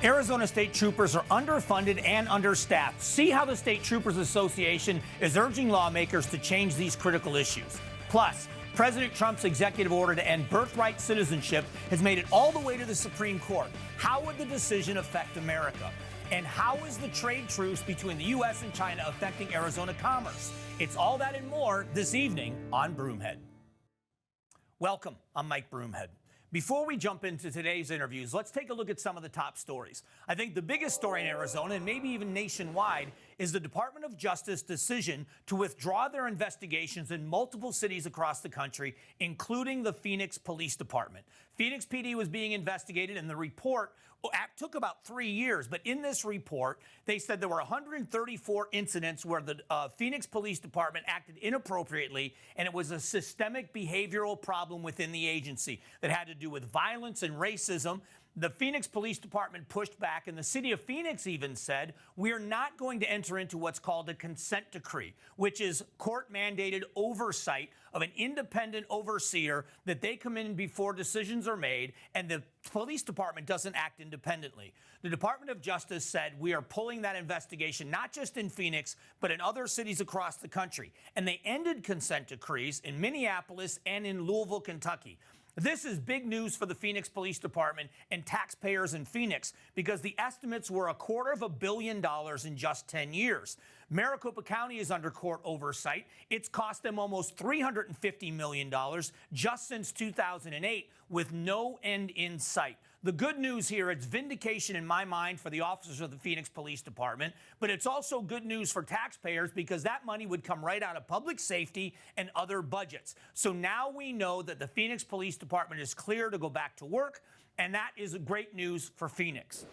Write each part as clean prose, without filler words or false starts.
Arizona State Troopers are underfunded and understaffed. See how the State Troopers Association is urging lawmakers to change these critical issues. Plus, President Trump's executive order to end birthright citizenship has made it all the way to the Supreme Court. How would the decision affect America? And how is the trade truce between the U.S. and China affecting Arizona commerce? It's all that and more this evening on Broomhead. Welcome, I'm Mike Broomhead. Before we jump into today's interviews, let's take a look at some of the top stories. I think the biggest story in Arizona, and maybe even nationwide, is the Department of Justice decision to withdraw their investigations in multiple cities across the country, including the Phoenix Police Department. Phoenix PD was being investigated, and the report took about 3 years. But in this report, they said there were 134 incidents where the Phoenix Police Department acted inappropriately, and it was a systemic behavioral problem within the agency that had to do with violence and racism. The Phoenix Police Department pushed back, and the city of Phoenix even said, we're not going to enter into what's called a consent decree, which is court-mandated oversight of an independent overseer that they come in before decisions are made, and the police department doesn't act independently. The Department of Justice said, we are pulling that investigation, not just in Phoenix, but in other cities across the country. And they ended consent decrees in Minneapolis and in Louisville, Kentucky. This is big news for the Phoenix Police Department and taxpayers in Phoenix because the estimates were $250 million in just 10 years. Maricopa County is under court oversight. It's cost them almost $350 million just since 2008 with no end in sight. The good news here, it's vindication in my mind for the officers of the Phoenix Police Department, but it's also good news for taxpayers because that money would come right out of public safety and other budgets. So now we know that the Phoenix Police Department is clear to go back to work, and that is great news for Phoenix.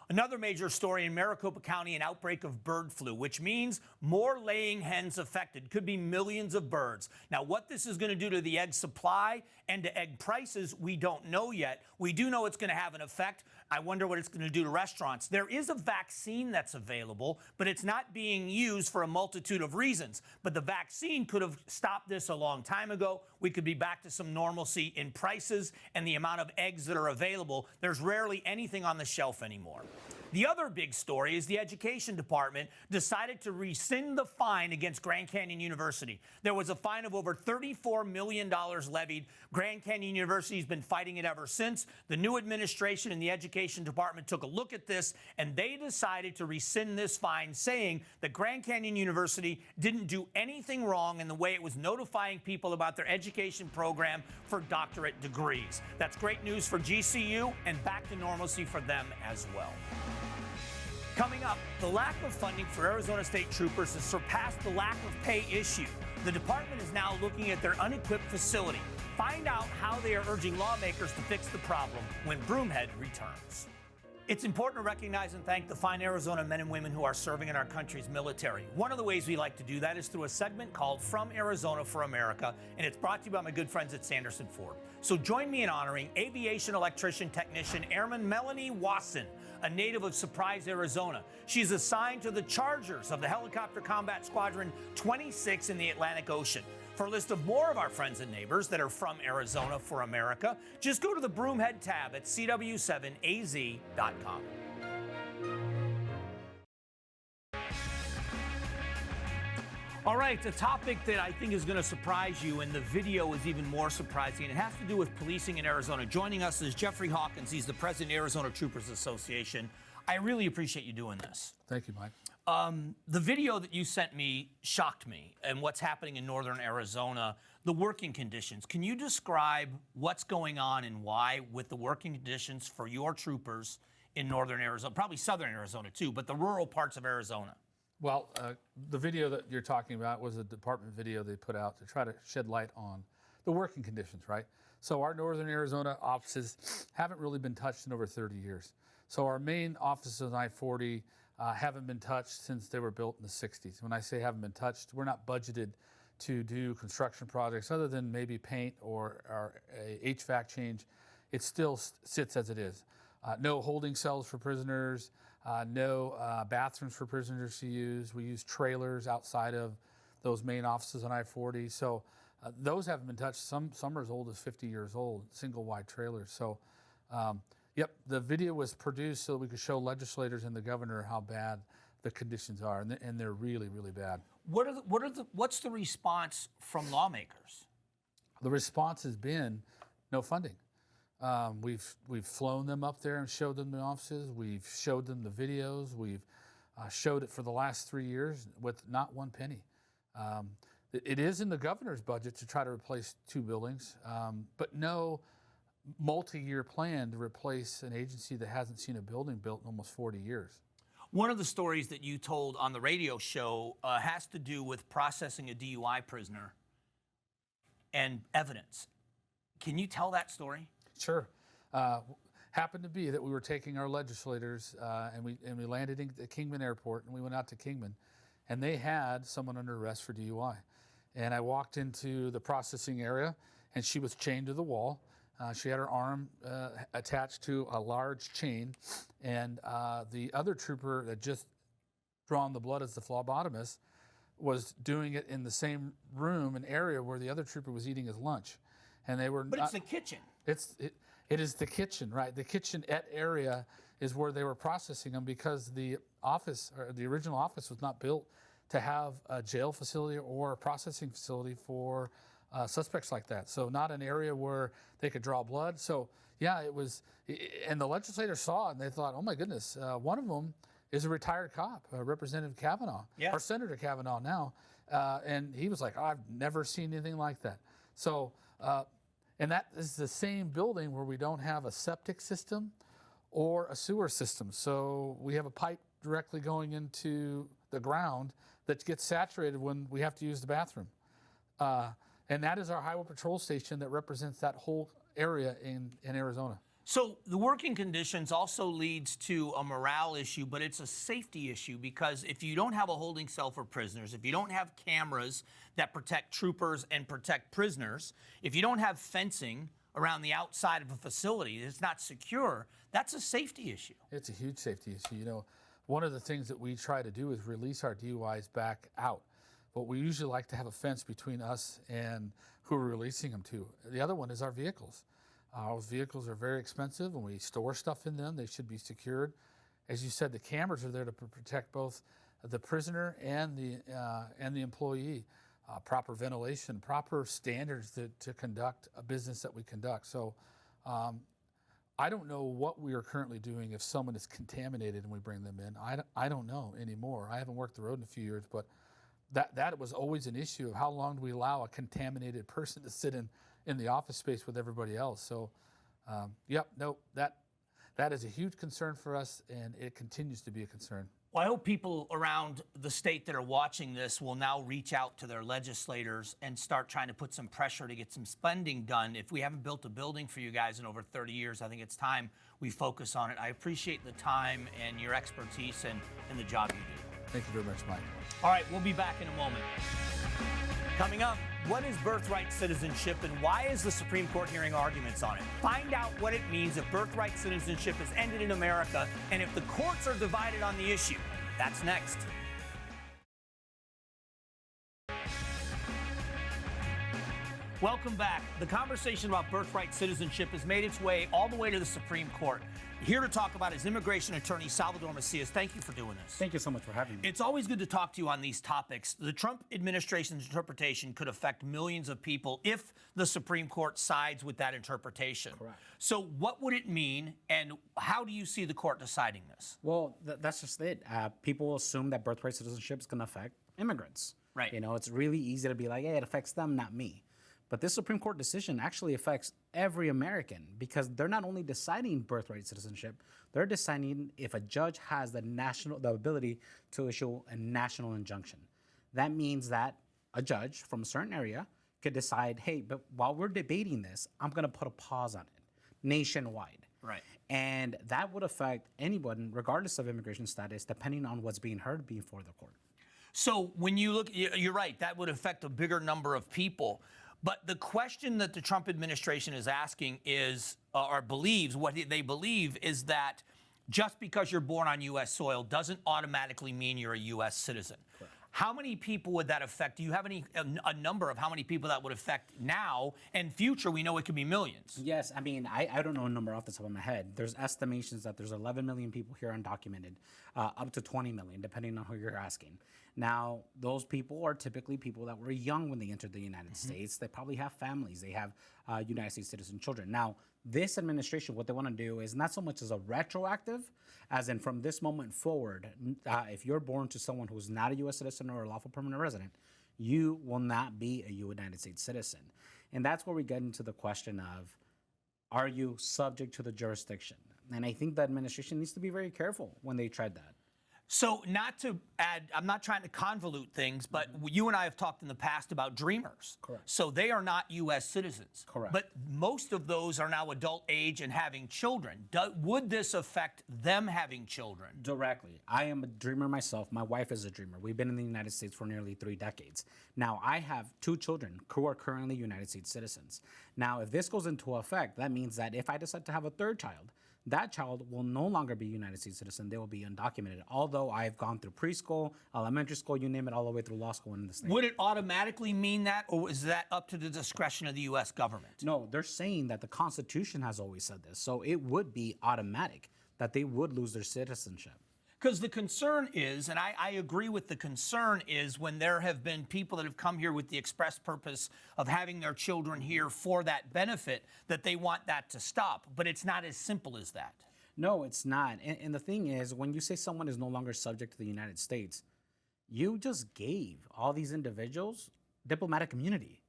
Another major story in Maricopa County, an outbreak of bird flu, which means more laying hens affected. Could be millions of birds. Now, what this is going to do to the egg supply and to egg prices, we don't know yet. We do know it's going to have an effect. I wonder what it's going to do to restaurants. There is a vaccine that's available, but it's not being used for a multitude of reasons. But the vaccine could have stopped this a long time ago. We could be back to some normalcy in prices and the amount of eggs that are available. There's rarely anything on the shelf anymore. The other big story is the Education Department decided to rescind the fine against Grand Canyon University. There was a fine of over $34 million levied. Grand Canyon University has been fighting it ever since. The new administration in the Education Department took a look at this, and they decided to rescind this fine, saying that Grand Canyon University didn't do anything wrong in the way it was notifying people about their education program for doctorate degrees. That's great news for GCU and back to normalcy for them as well. Coming up, the lack of funding for Arizona State Troopers has surpassed the lack of pay issue. The department is now looking at their unequipped facility. Find out how they are urging lawmakers to fix the problem when Broomhead returns. It's important to recognize and thank the fine Arizona men and women who are serving in our country's military. One of the ways we like to do that is through a segment called From Arizona for America, and it's brought to you by my good friends at Sanderson Ford. So join me in honoring aviation electrician technician Airman Melanie Wasson, a native of Surprise, Arizona. She's assigned to the Chargers of the Helicopter Combat Squadron 26 in the Atlantic Ocean. For a list of more of our friends and neighbors that are from Arizona for America, just go to the Broomhead tab at cw7az.com. All right, the topic that I think is going to surprise you, and the video is even more surprising, and it has to do with policing in Arizona. Joining us is Jeffrey Hawkins. He's the president of the Arizona Troopers Association. I really appreciate you doing this. Thank you, Mike. The video that you sent me shocked me, and what's happening in northern Arizona, the working conditions. Can you describe what's going on and why with the working conditions for your troopers in northern Arizona, probably southern Arizona too, but the rural parts of Arizona? Well, the video that you're talking about was a department video they put out to try to shed light on the working conditions, right? So our northern Arizona offices haven't really been touched in over 30 years. So our main offices on I-40 haven't been touched since they were built in the 60s. When I say haven't been touched, we're not budgeted to do construction projects other than maybe paint or a HVAC change. It still sits as it is. No holding cells for prisoners, no bathrooms for prisoners to use. We use trailers outside of those main offices on I-40. So those haven't been touched. Some are as old as 50 years old, single wide trailers. So Yep, the video was produced so we could show legislators and the governor how bad the conditions are, and they're really, really bad. What's the response from lawmakers? The response has been no funding. We've flown them up there and showed them the offices. We've showed them the videos. We've showed it for the last 3 years with not one penny. It is in the governor's budget to try to replace 2 buildings, but no multi-year plan to replace an agency that hasn't seen a building built in almost 40 years. One of the stories that you told on the radio show has to do with processing a DUI prisoner and evidence. Can you tell that story? Sure. Happened to be that we were taking our legislators and we landed in the Kingman Airport, and we went out to Kingman, and they had someone under arrest for DUI. And I walked into the processing area, and she was chained to the wall. She had her arm attached to a large chain, and the other trooper that just drawn the blood as the phlebotomist was doing it in the same room, an area where the other trooper was eating his lunch. And they were But it's the kitchen. It is the kitchen, right? The kitchenette area is where they were processing them, because the office, or the original office, was not built to have a jail facility or a processing facility for suspects like that. So not an area where they could draw blood. So yeah, it was, and the legislators saw it and they thought, oh my goodness, one of them is a retired cop, Representative Kavanaugh, or Senator Kavanaugh now. And he was like, oh, I've never seen anything like that. So, and that is the same building where we don't have a septic system or a sewer system. So we have a pipe directly going into the ground that gets saturated when we have to use the bathroom. And that is our highway patrol station that represents that whole area in Arizona. So the working conditions also leads to a morale issue, but it's a safety issue, because if you don't have a holding cell for prisoners, if you don't have cameras that protect troopers and protect prisoners, if you don't have fencing around the outside of a facility that's not secure, that's a safety issue. It's a huge safety issue. You know, one of the things that we try to do is release our DUIs back out. But we usually like to have a fence between us and who we're releasing them to. The other one is our vehicles. Our vehicles are very expensive, and we store stuff in them. They should be secured. As you said, the cameras are there to protect both the prisoner and the employee. Proper ventilation, proper standards to conduct a business that we conduct. So I don't know what we are currently doing if someone is contaminated and we bring them in. I don't know anymore. I haven't worked the road in a few years, but that was always an issue of how long do we allow a contaminated person to sit in the office space with everybody else. So, that is a huge concern for us, and it continues to be a concern. Well, I hope people around the state that are watching this will now reach out to their legislators and start trying to put some pressure to get some spending done. If we haven't built a building for you guys in over 30 years, I think it's time we focus on it. I appreciate the time and your expertise and the job you do. Thank you very much, Mike. All right, we'll be back in a moment. Coming up, what is birthright citizenship, and why is the Supreme Court hearing arguments on it? Find out what it means if birthright citizenship is ended in America, and if the courts are divided on the issue. That's next. Welcome back. The conversation about birthright citizenship has made its way all the way to the Supreme Court. Here to talk about is immigration attorney Salvador Macias. Thank you for doing this. Thank you so much for having me. It's always good to talk to you on these topics. The Trump administration's interpretation could affect millions of people if the Supreme Court sides with that interpretation. Correct. So what would it mean, and how do you see the court deciding this? Well, that's just it. People assume that birthright citizenship is going to affect immigrants. Right. You know, it's really easy to be like, hey, it affects them, not me. But this Supreme Court decision actually affects every American, because they're not only deciding birthright citizenship, they're deciding if a judge has the ability to issue a national injunction. That means that a judge from a certain area could decide, hey, but while we're debating this, I'm going to put a pause on it nationwide. Right. And that would affect anyone, regardless of immigration status, depending on what's being heard before the court. So when you look, you're right, that would affect a bigger number of people. But the question that the Trump administration is asking is, or believes, what they believe is that just because you're born on U.S. soil doesn't automatically mean you're a U.S. citizen. Correct. How many people would that affect? Do you have a number of how many people that would affect now and future? We know it could be millions. Yes, I mean, I don't know a number off the top of my head. There's estimations that there's 11 million people here undocumented, up to 20 million, depending on who you're asking. Now, those people are typically people that were young when they entered the United States. They probably have families. They have United States citizen children. Now, this administration, what they want to do is not so much as a retroactive, as in from this moment forward, if you're born to someone who's not a U.S. citizen or a lawful permanent resident, you will not be a United States citizen. And that's where we get into the question of, are you subject to the jurisdiction? And I think the administration needs to be very careful when they tread that. So not to add, I'm not trying to convolute things, but you and I have talked in the past about dreamers. Correct. So they are not U.S. citizens. Correct. But most of those are now adult age and having children. Would this affect them having children? Directly. I am a dreamer myself. My wife is a dreamer. We've been in the United States for nearly 3 decades. Now, I have 2 children who are currently United States citizens. Now, if this goes into effect, that means that if I decide to have a 3rd child, that child will no longer be a United States citizen. They will be undocumented, although I've gone through preschool, elementary school, you name it, all the way through law school in the state. Would it automatically mean that, or is that up to the discretion of the U.S. government? No, they're saying that the Constitution has always said this, so it would be automatic that they would lose their citizenship. Because the concern is, and I agree with the concern, is when there have been people that have come here with the express purpose of having their children here for that benefit, that they want that to stop. But it's not as simple as that. No, it's not. And the thing is, when you say someone is no longer subject to the United States, you just gave all these individuals diplomatic immunity.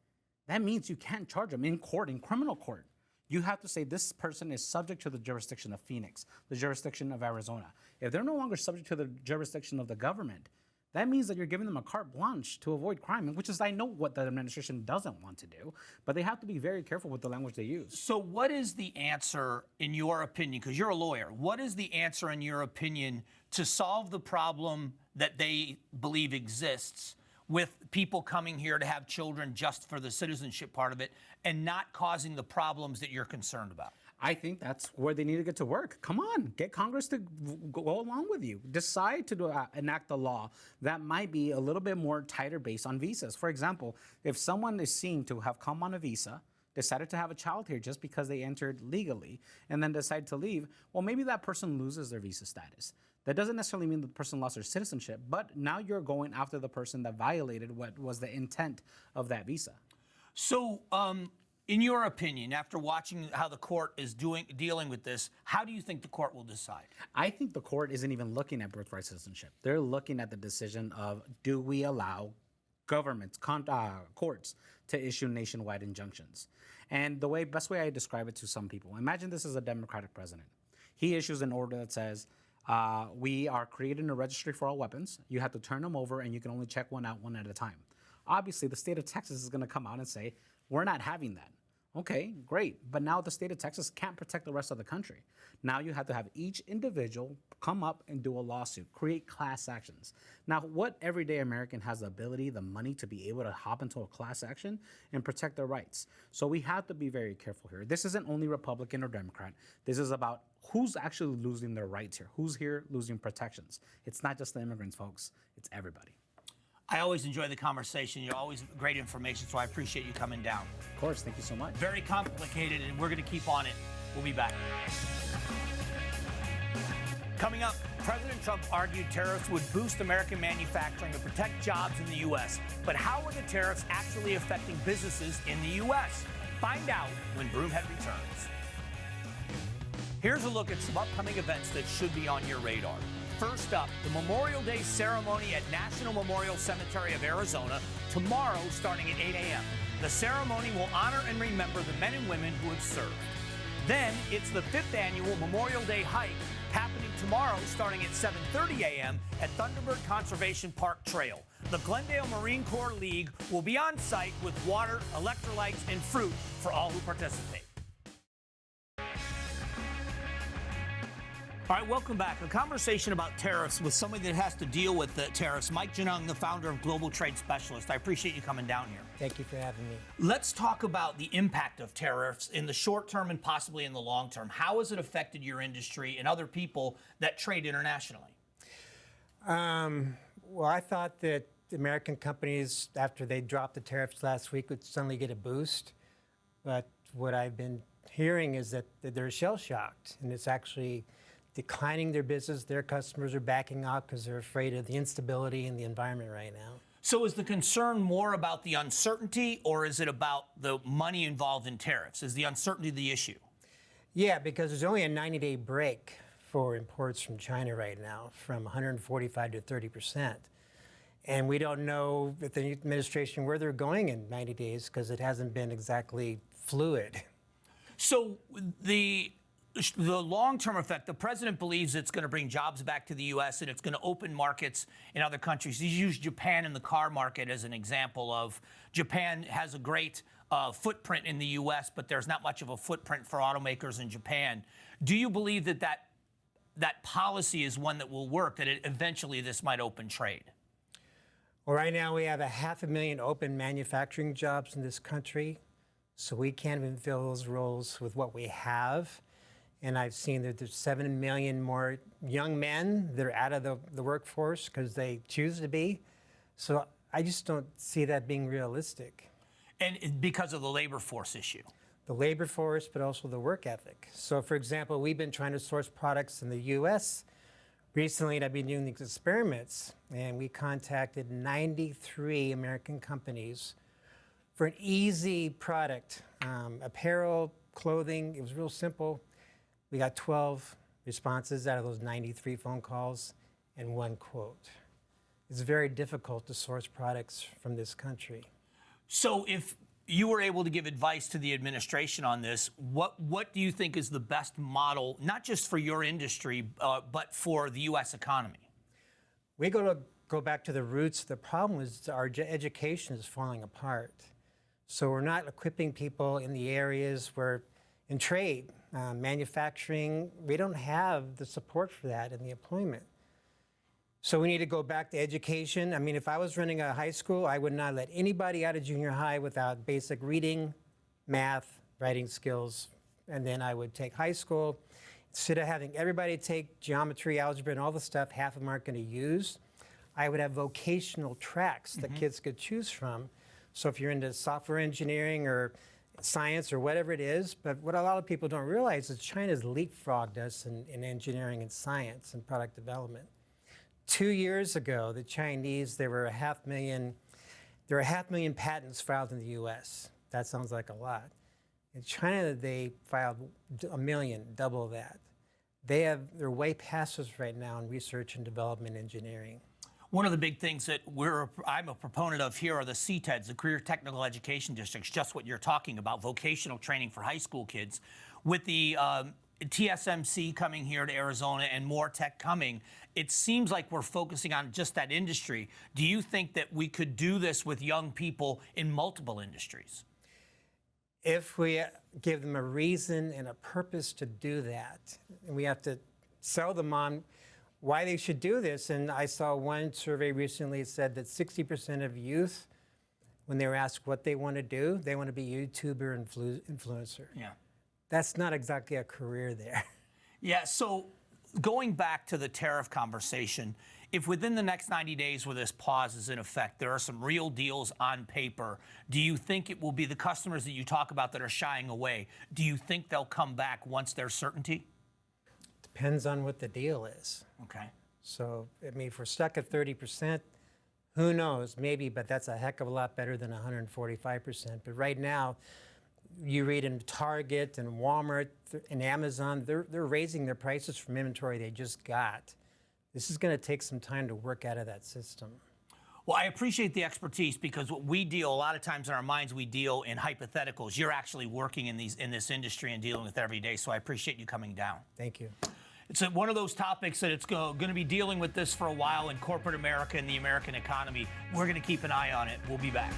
That means you can't charge them in court, in criminal court. You have to say this person is subject to the jurisdiction of Phoenix, the jurisdiction of Arizona. If they're no longer subject to the jurisdiction of the government, that means that you're giving them a carte blanche to avoid crime, which is, I know, what the administration doesn't want to do, but they have to be very careful with the language they use. So what is the answer, in your opinion, because you're a lawyer, what is the answer, in your opinion, to solve the problem that they believe exists with people coming here to have children just for the citizenship part of it and not causing the problems that you're concerned about? I think that's where they need to get to work. Come on, get Congress to go along with you. Decide to enact a law that might be a little bit more tighter based on visas. For example, if someone is seen to have come on a visa, decided to have a child here just because they entered legally, and then decide to leave, well, maybe that person loses their visa status. That doesn't necessarily mean the person lost their citizenship, but now you're going after the person that violated what was the intent of that visa. So, in your opinion, after watching how the court is dealing with this, how do you think the court will decide? I think the court isn't even looking at birthright citizenship. They're looking at the decision of, do we allow governments, courts, to issue nationwide injunctions? And the best way I describe it to some people, imagine this is a Democratic president. He issues an order that says, we are creating a registry for all weapons. You have to turn them over, and you can only check one out one at a time. Obviously, the state of Texas is going to come out and say, we're not having that. Okay, great. But now the state of Texas can't protect the rest of the country. Now you have to have each individual come up and do a lawsuit, create class actions. Now, what everyday American has the ability, the money to be able to hop into a class action and protect their rights? So we have to be very careful here. This isn't only Republican or Democrat. This is about who's actually losing their rights here, who's here losing protections. It's not just the immigrants, folks. It's everybody. I always enjoy the conversation. You're always great information, so I appreciate you coming down. Of course, thank you so much. Very complicated, and we're going to keep on it. We'll be back. Coming up, President Trump argued tariffs would boost American manufacturing to protect jobs in the U.S. But how are the tariffs actually affecting businesses in the U.S.? Find out when Broomhead returns. Here's a look at some upcoming events that should be on your radar. First up, the Memorial Day ceremony at National Memorial Cemetery of Arizona tomorrow starting at 8 a.m. The ceremony will honor and remember the men and women who have served. Then it's the 5th annual Memorial Day hike happening tomorrow starting at 7:30 a.m. at Thunderbird Conservation Park Trail. The Glendale Marine Corps League will be on site with water, electrolytes, and fruit for all who participate. All right, welcome back. A conversation about tariffs with somebody that has to deal with the tariffs. Mike Janung, the founder of Global Trade Specialist. I appreciate you coming down here. Thank you for having me. Let's talk about the impact of tariffs in the short term and possibly in the long term. How has it affected your industry and other people that trade internationally? Well, I thought that American companies, after they dropped the tariffs last week, would suddenly get a boost. But what I've been hearing is that they're shell-shocked, and it's actually declining their business. Their customers are backing out because they're afraid of the instability in the environment right now. So is the concern more about the uncertainty, or is it about the money involved in tariffs? Is the uncertainty the issue? Yeah, because there's only a 90-day break for imports from China right now, from 145 to 30%. And we don't know with the administration where they're going in 90 days because it hasn't been exactly fluid. So the long-term effect, the president believes it's going to bring jobs back to the U.S. and it's going to open markets in other countries. He's used Japan in the car market as an example of Japan has a great footprint in the U.S., but there's not much of a footprint for automakers in Japan. Do you believe that policy is one that will work, that eventually this might open trade? Well, right now we have 500,000 open manufacturing jobs in this country, so we can't even fill those roles with what we have. And I've seen that there's 7 million more young men that are out of the workforce because they choose to be. So I just don't see that being realistic. And because of the labor force issue? The labor force, but also the work ethic. So, for example, we've been trying to source products in the U.S. recently, and I've been doing these experiments, and we contacted 93 American companies for an easy product, apparel, clothing. It was real simple. We got 12 responses out of those 93 phone calls and 1 quote. It's very difficult to source products from this country. So if you were able to give advice to the administration on this, what do you think is the best model, not just for your industry, but for the U.S. economy? We go back to the roots. The problem is our education is falling apart. So we're not equipping people in the areas where, in trade, manufacturing, we don't have the support for that in the employment. So we need to go back to education. I mean, if I was running a high school, I would not let anybody out of junior high without basic reading, math, writing skills. And then I would take high school. Instead of having everybody take geometry, algebra, and all the stuff half of them aren't going to use, I would have vocational tracks that kids could choose from. So if you're into software engineering or science or whatever it is, but what a lot of people don't realize is China's leapfrogged us in engineering and science and product development. 2 years ago, the Chinese, there were 500,000 patents filed in the U.S. That sounds like a lot. In China, they filed 1 million, double that. They're way past us right now in research and development engineering. One of the big things that I'm a proponent of here are the CTEDs, the Career Technical Education Districts, just what you're talking about, vocational training for high school kids. With the TSMC coming here to Arizona and more tech coming, it seems like we're focusing on just that industry. Do you think that we could do this with young people in multiple industries? If we give them a reason and a purpose to do that, and we have to sell them on why they should do this. And I saw one survey recently that said that 60% of youth, when they were asked what they want to do, they want to be YouTuber influencer. Yeah. That's not exactly a career there. Yeah, so going back to the tariff conversation, if within the next 90 days where this pause is in effect, there are some real deals on paper, do you think it will be the customers that you talk about that are shying away? Do you think they'll come back once there's certainty? Depends on what the deal is. Okay. So, I mean, if we're stuck at 30%, who knows? Maybe, but that's a heck of a lot better than 145%. But right now, you read in Target and Walmart and Amazon, they're raising their prices from inventory they just got. This is going to take some time to work out of that system. Well, I appreciate the expertise because what we deal, a lot of times in our minds, we deal in hypotheticals. You're actually working in this industry and dealing with it every day, so I appreciate you coming down. Thank you. It's one of those topics that it's going to be dealing with this for a while in corporate America and the American economy. We're going to keep an eye on it. We'll be back.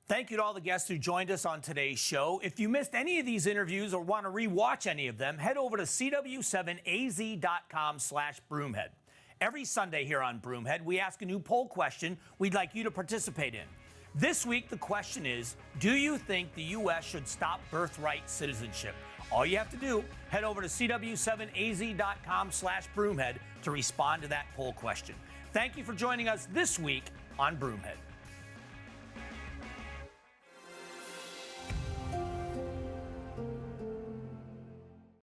Thank you to all the guests who joined us on today's show. If you missed any of these interviews or want to rewatch any of them, head over to cw7az.com/Broomhead. Every Sunday here on Broomhead, we ask a new poll question we'd like you to participate in. This week, the question is, do you think the U.S. should stop birthright citizenship? All you have to do, head over to cw7az.com/Broomhead to respond to that poll question. Thank you for joining us this week on Broomhead.